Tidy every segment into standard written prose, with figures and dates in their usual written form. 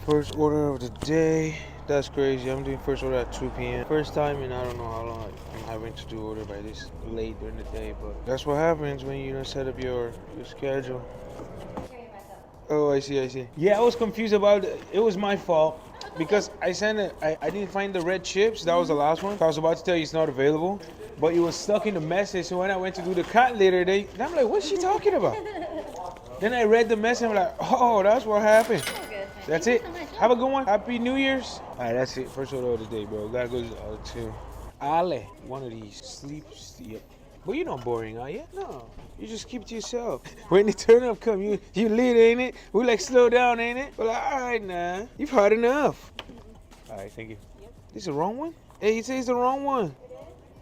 First order of the day. That's crazy. I'm doing first order at 2 p.m. First time in I don't know how long I'm having to do order by this late during the day, but that's what happens when you don't set up your schedule. Oh, I see. Yeah, I was confused about it. It was my fault because I sent it. I didn't find the red chips. That was the last one. I was about to tell you it's not available, but it was stuck in the message. So when I went to do the cat litter, I'm like, what's she talking about? Then I read the message. I'm like, oh, that's what happened. That's it. Have a good one. Happy New Year's. All right, that's it. First order of the day, bro. Gotta go to the other two. Ale, one of these sleeps. Yep. But you're not boring, are you? No. You just keep to yourself. When the turn up come, you lit, ain't it? We like slow down, ain't it? We're like, all right, nah. You've had enough. All right, thank you. This is the wrong one? Hey, it says the wrong one.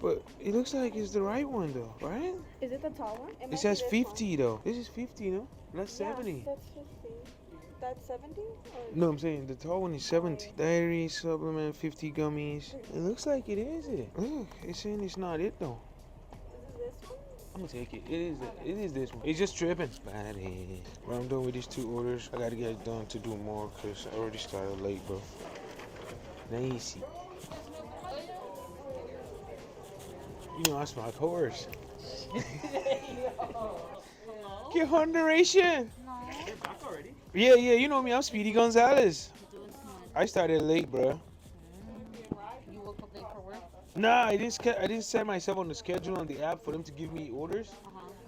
But it looks like it's the right one, though, right? Is it the tall one? It says 50, though. This is 50, no? That's 70. Yeah, that's 50. That's 70? No, I'm saying the tall one is 70. Diary, supplement, 50 gummies. It looks like it is it. Look, it's saying it's not it, though. Is it this one? I'm gonna take it. It is this one. It's just tripping. Body. When I'm done with these two orders, I gotta get it done to do more because I already started late, bro. Nice. You know, I smell like horse. Get Honda ration. No. Yeah, you know me. I'm Speedy Gonzalez. I started late, bro. You woke up late for work? Nah, I didn't set myself on the schedule on the app for them to give me orders.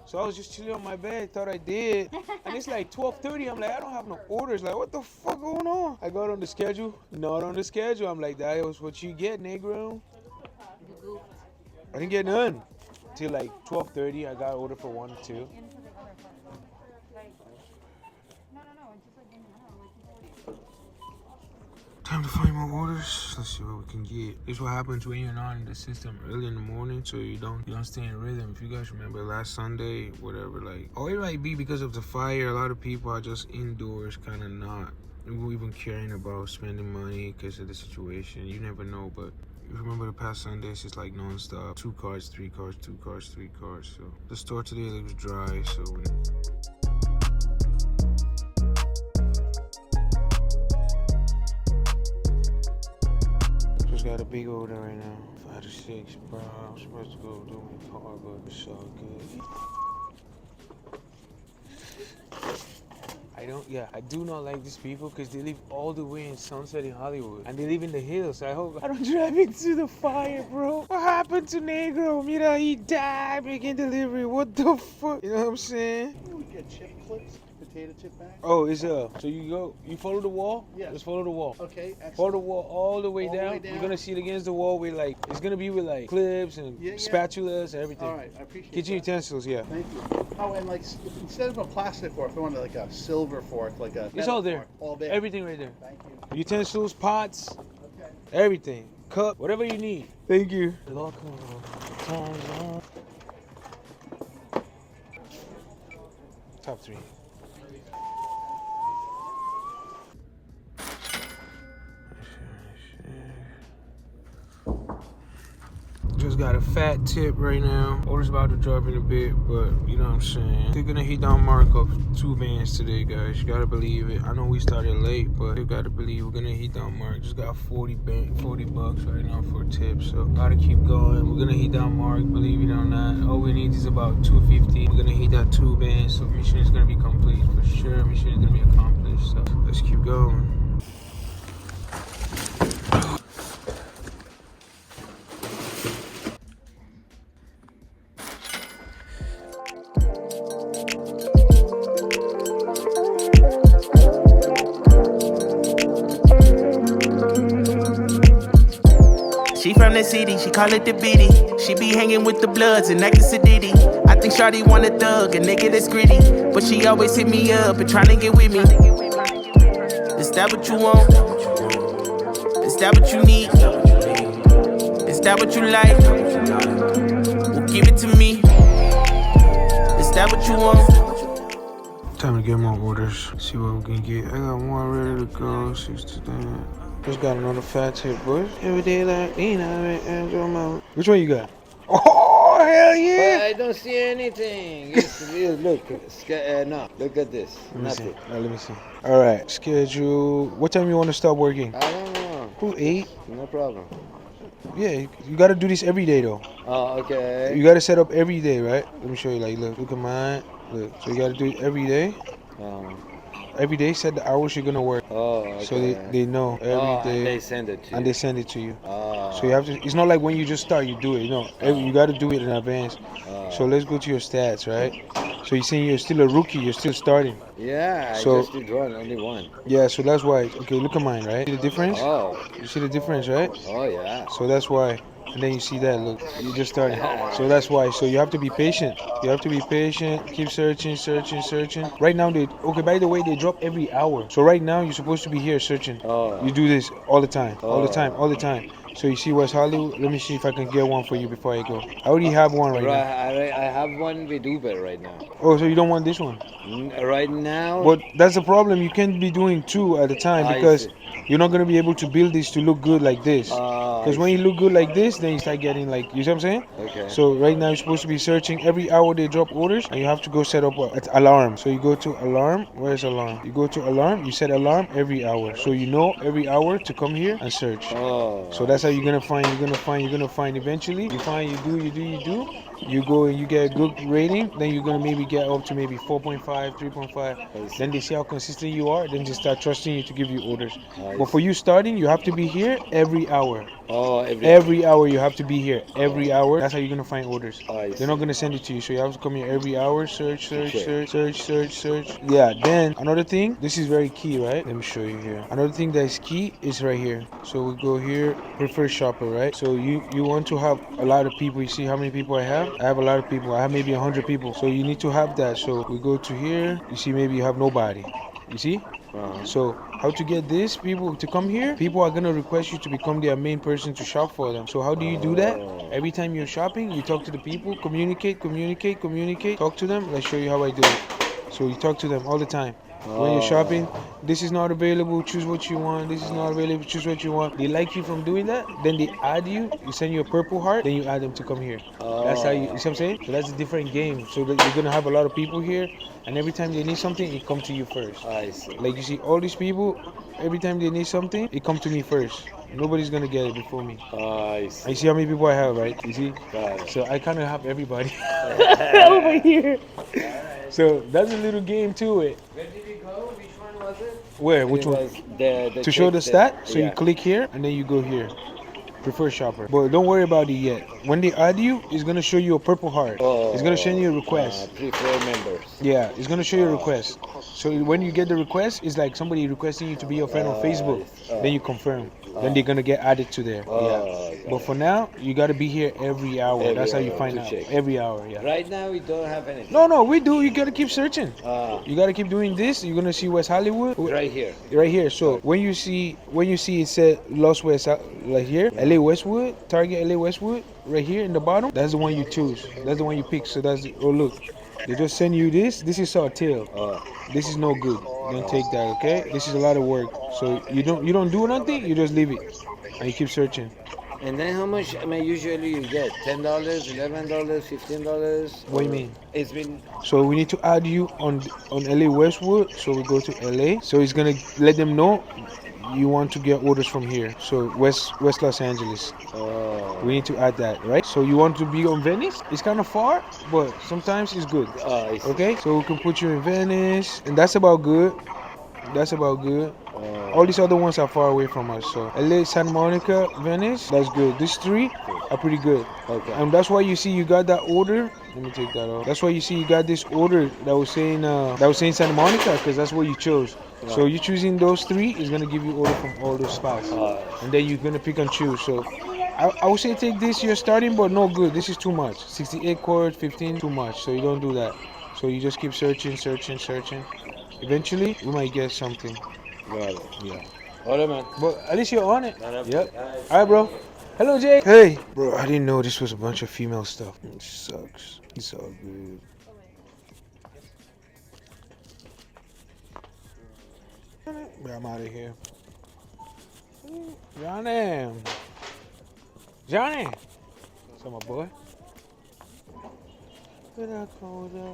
So I was just chilling on my bed, thought I did. And it's like 12:30. I'm like, I don't have no orders. Like, what the fuck going on? I got on the schedule. Not on the schedule. I'm like, that was what you get, negro. I didn't get none. Till like 12:30, I got an order for 1 or 2. Time to find more orders. Let's see what we can get. This is what happens when you're not in the system early in the morning, so you don't stay in rhythm. If you guys remember last Sunday, whatever, like, or it might be because of the fire. A lot of people are just indoors, kind of not even caring about spending money because of the situation. You never know, but you remember the past Sundays, it's like non-stop. 2 cars, 3 cars, 2 cars, 3 cars. So the store today looks dry. So. Got a big order right now. 5 to 6, bro. I'm supposed to go do my car, but it's so good. I do not like these people because they live all the way in Sunset in Hollywood. And they live in the hills. I hope I don't drive into the fire, bro. What happened to Negro? Mira, he died making delivery. What the fuck? You know what I'm saying? We get chip clips, potato chip bags. Oh, it's so you follow the wall? Yeah. Just follow the wall. Okay, excellent. Follow the wall all the way All the down. way down. You're gonna see it against the wall with like, it's gonna be with like clips and spatulas and everything. All right, I appreciate Kitchen utensils, yeah. Thank you. Oh, and like, instead of a plastic fork, I wanted like a silver fork, like a It's all there. fork. All there. Everything right there. Thank you. Utensils, pots, Okay. everything. Cup, whatever you need. Thank you. Top 3. Just got a fat tip right now. Order's about to drop in a bit, but you know what I'm saying. They're gonna hit down mark of 2 vans today, guys. You gotta believe it. I know we started late, but you gotta believe we're gonna hit down mark. Just got 40 bucks right now for tips, so gotta keep going. We're gonna hit down mark, believe it or not. All we need is about 250. We're gonna hit that 2 vans, so mission is gonna be complete for sure. Mission is gonna be accomplished. So let's keep going. She from the city, she call it the bitty. She be hanging with the Bloods and acting sedity. I think Shawty want a thug, a nigga that's gritty. But she always hit me up and tryna get with me. Is that what you want? Is that what you need? Is that what you like? Well, give it to me. Is that what you want? Time to get more orders. See what we can get. I got more ready to go. 6 to 10. Just got another fat tip, boy. Every day like, you know, which one you got? Oh, Hell But yeah! I don't see anything. Look, no, look at this. Let me see. Nothing. Let me see. All right, schedule. What time you want to start working? I don't know. Cool, 8. No problem. Yeah, you gotta do this every day though. Oh, okay. You gotta set up every day, right? Let me show you. Like, look at mine. Look, so you gotta do it every day. Oh, Every day, set the hours you're gonna work. oh, So okay. they know every Oh, and day, they send it to and you. they send it to you. Oh. So you have to. It's not like when you just start, you do it. You got to do it in advance. So let's go to your stats, right? So you're saying you're still a rookie. You're still starting. Yeah, I So just did one, only one. yeah. So that's why. Okay, look at mine, right? See the difference? Oh, You see the difference, right? oh yeah. So that's why. And then you see that. Look, you just started. So that's why. So you have to be patient. You have to be patient. Keep searching, searching, searching. Right now they. Okay. By the way, they drop every hour. So right now you're supposed to be here searching. Oh. You do this all the time, all the Oh. time, all the time. So you see West Hollywood. Let me see if I can get one for you before I go. I already have one right Right, now. I have one with Uber right now. Oh, so you don't want this one? Right now, But that's the problem. You can't be doing two at a time I because see. you're not gonna be able to build this to look good like this. I Because when you see. look good like this, then you start getting like, you see what I'm saying? Okay. So right now you're supposed to be searching every hour they drop orders, and you have to go set up an alarm. So you go to alarm. Where's alarm? You go to alarm. You set alarm every hour, so you know every hour to come here and search. Oh. So that's how you're gonna find. You're gonna find. You're gonna find. Eventually, you find. You do. You do. You do. You go and you get a good rating. Then you're gonna maybe get up to maybe 4.5, 3.5. Then they see how consistent you are. Then they start trusting you to give you orders. But for you starting, you have to be here every hour. Oh, Every hour you have to be here. Every hour. That's how you're gonna find orders. I They're not see. gonna send it to you, so you have to come here every hour. Search, search, Okay. search, search, search, search. Yeah. Then another thing. This is very key, right? Let me show you here. Another thing that is key is right here. So we go here. Preferred shopper, right? So you want to have a lot of people. You see how many people I have? I have a lot of people. I have maybe 100 people. So you need to have that. So we go to here. You see maybe you have nobody. You see? So how to get this people to come here? People are gonna request you to become their main person to shop for them. So how do you do that? Every time you're shopping, you talk to the people, communicate, communicate, communicate, talk to them. Let's show you how I do it. So you talk to them all the time. When you're shopping, this is not available, choose what you want. This is not available, choose what you want. They like you from doing that, then they add you, you send you a purple heart, then you add them to come here. That's how you see what I'm saying? So that's a different game. So that you're gonna have a lot of people here, and every time they need something, it come to you first. I see. Like you see all these people, every time they need something, it come to me first. Nobody's gonna get it before me. I And see. you see how many people I have, right? You see? Got it. So I kind of have everybody over here. So that's a little game to it. Where did you go? Which one was it? Where? Which one? The To show the stat, so you yeah. click here and then you go here. Prefer shopper. But don't worry about it yet. When they add you, it's gonna show you a purple heart. It's gonna show you a request. Prefer members. Yeah, it's gonna show you a request. So when you get the request, it's like somebody requesting you to be your friend on Facebook. Then you confirm. Then they're gonna get added to there. Yeah. But for now, you gotta be here every hour. Every That's how you hour find to out. check. Every hour, yeah. Right now we don't have anything. No, we do. You gotta keep searching. Ah. You gotta keep doing this. You're gonna see West Hollywood. Right here. Right here. So when you see it said Los West, like here, LA Westwood, Target LA Westwood, right here in the bottom. That's the one you choose. That's the one you pick. So that's oh look, they just send you this. This is Sawtail. This is no good. Don't take that. Okay. This is a lot of work. So you don't do nothing. You just leave it, and you keep searching. And then how much? I mean, usually you get $10, $11, $15. What do you mean? It's been. So we need to add you on LA Westwood. So we go to LA. So it's gonna let them know you want to get orders from here. So West Los Angeles. We need to add that, right? So you want to be on Venice? It's kind of far, but sometimes it's good. I see. Okay, so we can put you in Venice, and that's about good. That's about good. All these other ones are far away from us. So LA, Santa Monica, Venice, that's good. These three are pretty good. Okay. And that's why you see you got that order. Let me take that off. That's why you see you got this order that was saying Santa Monica, because that's what you chose. So you choosing those three is gonna give you order from all those spots, and then you're gonna pick and choose. So I would say take this. You're starting, but no good. This is too much. 68 chords, 15, too much. So you don't do that. So you just keep searching, searching, searching. Eventually, we might get something. Got it. Yeah. All right, man. But at least you're on it. Yep. All right, bro. Hello, Jay. Hey, bro. I didn't know this was a bunch of female stuff. It sucks. It's all good. I'm out of here. Johnny. Johnny. What's up, my boy? Without coda,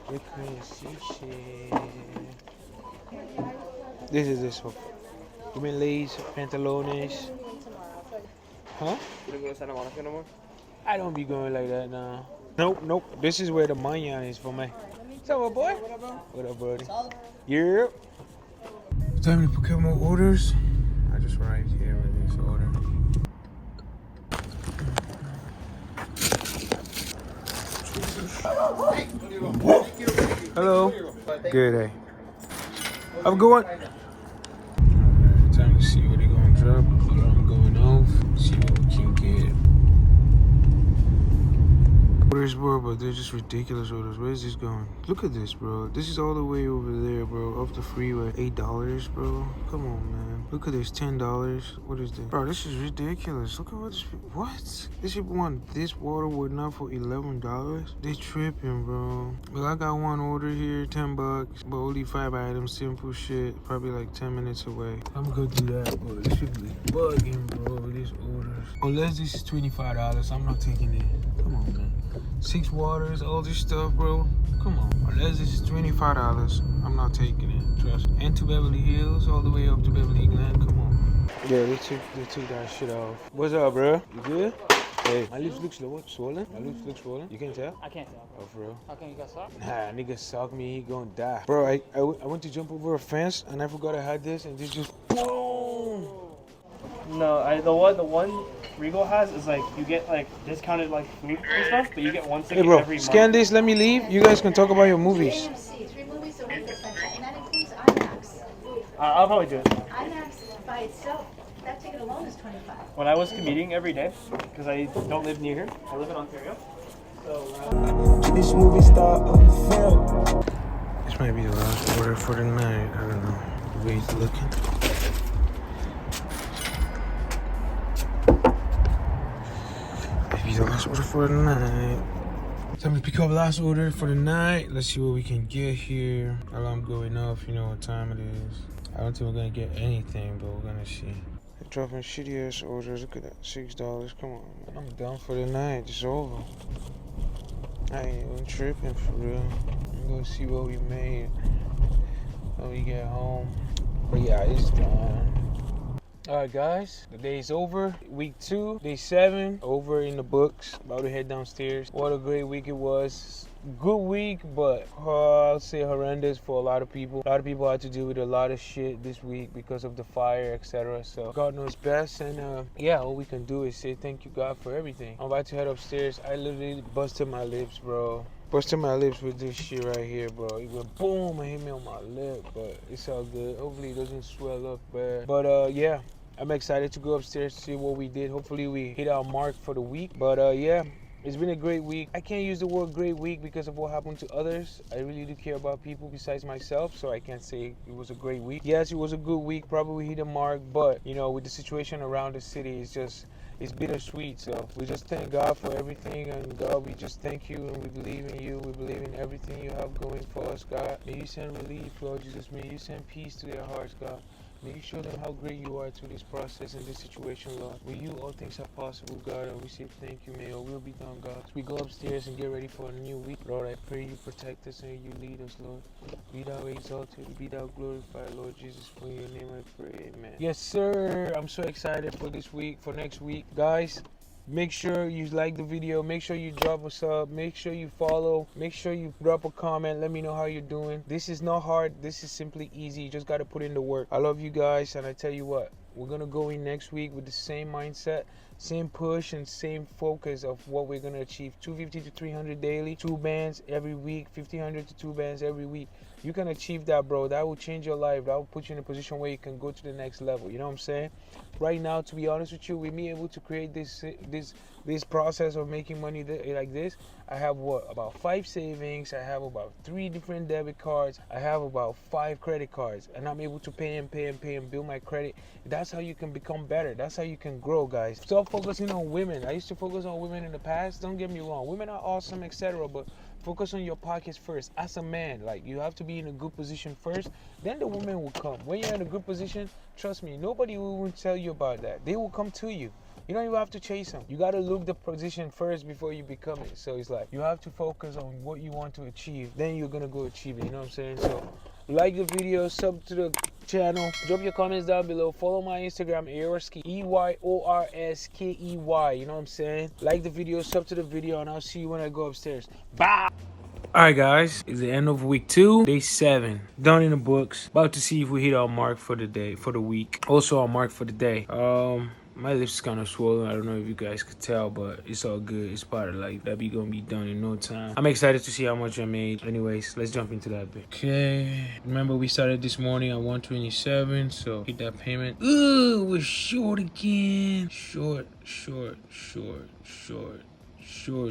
we couldn't see shit. This is this one. You mean Lay's, pantalones? Huh? You don't go to Santa Monica no more? I don't be going like that now. Nope, nope. This is where the manyan is for me. What's up, boy? What up, buddy? Yep. Time to pick up more orders. I just arrived here with this order. Hello. Good day. Have a good one. Alright, time to see what they're gonna drop. I'm going off. See what we can get. Orders, bro, but they're just ridiculous orders. Where is this going? Look at this, bro. This is all the way over there, bro. Off the freeway. $8, bro. Come on, man. Look at this. $10. What is this? Bro, this is ridiculous. Look at what this. What? This people want this water wood now for $11? They tripping, bro. Well, I got one order here, $10, but only 5 items. Simple shit. Probably like 10 minutes away. I'm gonna do that, but this should be bugging, bro. These orders. Unless this is $25, I'm not taking it. Come on, man. 6 waters, all this stuff, bro. Come on. Unless this is $25, I'm not taking it. Trust me. And to Beverly Hills, all the way up to Beverly Glen. Come on. Yeah, they took that shit off. What's up, bro? You good? Hey, my lips look swollen. My lips look swollen. You can tell? I can't tell. Oh, for real? How come you got socked? Nah, nigga sock me, he gonna die. Bro, I went to jump over a fence and I forgot I had this and this just boom. No, the one Regal has is like you get like discounted like food and stuff, but you get one ticket Hey, bro, every scan month. this, let me leave. You guys can talk about your movies. AMC, 3 movies a week, and that includes IMAX. I'll probably do it. IMAX by itself, that ticket alone is $25. When I was commuting every day, because I don't live near here, I live in Ontario. So This movie star on the film. This might be the last order for the night. I don't know. The way he's looking. Maybe the last order for the night. Time to pick up last order for the night. Let's see what we can get here. Alarm going off. You know what time it is. I don't think we're gonna get anything, but we're gonna see. They're dropping shitty ass orders. Look at that. $6. Come on, man. I'm done for the night. It's over. I ain't even tripping for real. I'm gonna see what we made when we get home. But yeah, it's done. Alright guys, the day's over. Week 2, day 7, over in the books. About to head downstairs. What a great week it was. Good week, but I'll say horrendous for a lot of people. A lot of people had to deal with a lot of shit this week because of the fire, etc. So God knows best, and yeah, all we can do is say thank you God for everything. I'm about to head upstairs. I literally busted my lips, bro. Busted my lips with this shit right here, bro. It went boom and hit me on my lip, but it's all good. Hopefully it doesn't swell up bad. But yeah, I'm excited to go upstairs to see what we did. Hopefully we hit our mark for the week. But yeah, it's been a great week. I can't use the word great week because of what happened to others. I really do care about people besides myself, so I can't say it was a great week. Yes, it was a good week. Probably hit a mark, but you know, with the situation around the city, it's bittersweet. So we just thank God for everything, and God, we just thank you, and we believe in you. We believe in everything you have going for us, God. May you send relief, Lord Jesus. May you send peace to their hearts, God. May you show them how great you are through this process and this situation, Lord. With you, all things are possible, God, and we say thank you. May your will be done, God. As we go upstairs and get ready for a new week, Lord, I pray you protect us and you lead us, Lord. Be thou exalted, be thou glorified, Lord Jesus. For your name I pray, amen. Yes, sir. I'm so excited for this week, for next week. Guys, make sure you like the video. Make sure you drop a sub. Make sure you follow. Make sure you drop a comment. Let me know how you're doing. This is not hard. This is simply easy. You just got to put in the work. I love you guys, and I tell you what, we're going to go in next week with the same mindset, same push, and same focus of what we're going to achieve. 250 to 300 daily, 2 bands every week, 1,500 to 2 bands every week. You can achieve that, bro. That will change your life. That will put you in a position where you can go to the next level. You know what I'm saying? Right now, to be honest with you, with me able to create this process of making money like this, I have about 5 savings. I have about 3 different debit cards. I have about 5 credit cards, and I'm able to pay and build my credit. That's how you can become better. That's how you can grow, guys. Stop focusing on women. I used to focus on women in the past. Don't get me wrong. Women are awesome, etc. But focus on your pockets first. As a man, like, you have to be in a good position first. Then the woman will come. When you're in a good position, trust me, nobody will tell you about that. They will come to you. You don't even have to chase them. You gotta look the position first before you become it. So it's like you have to focus on what you want to achieve. Then you're gonna go achieve it. You know what I'm saying? So like the video, sub to the channel, drop your comments down below, follow my Instagram, Eyorskey, Eyorskey. You know what I'm saying? Like the video, sub to the video, and I'll see you when I go upstairs. Bye. Alright guys, it's the end of week 2, day 7. Done in the books. About to see if we hit our mark for the day, for the week. Also our mark for the day. My lips is kind of swollen. I don't know if you guys could tell, but it's all good. It's part of life. That be gonna be done in no time. I'm excited to see how much I made. Anyways, let's jump into that bit. Okay. Remember we started this morning at 127, so hit that payment. Ooh, we're short again. Short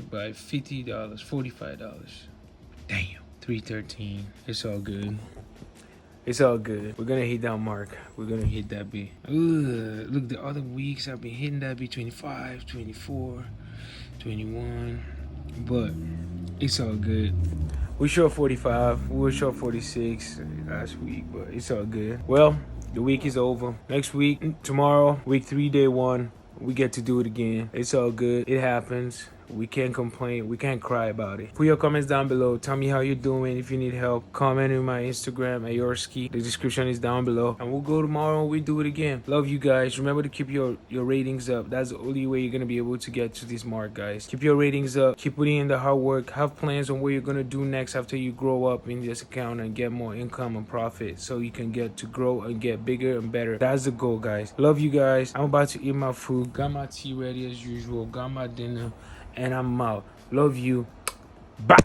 by $50, $45. Damn. 313. It's all good. It's all good. We're gonna hit that mark. We're gonna hit that B. Look, the other weeks I've been hitting that B 25, 24, 21. But it's all good. We short 45. We were short 46 last week, but it's all good. Well, the week is over. Next week, tomorrow, week 3, day 1. We get to do it again. It's all good. It happens. We can't complain. We can't cry about it. Put your comments down below. Tell me how you're doing. If you need help, comment in my Instagram, Eyorskey. The description is down below. And we'll go tomorrow and we do it again. Love you guys. Remember to keep your ratings up. That's the only way you're going to be able to get to this mark, guys. Keep your ratings up. Keep putting in the hard work. Have plans on what you're going to do next after you grow up in this account and get more income and profit so you can get to grow and get bigger and better. That's the goal, guys. Love you guys. I'm about to eat my food. Got my tea ready as usual. Got my dinner. And I'm out. Love you. Bye.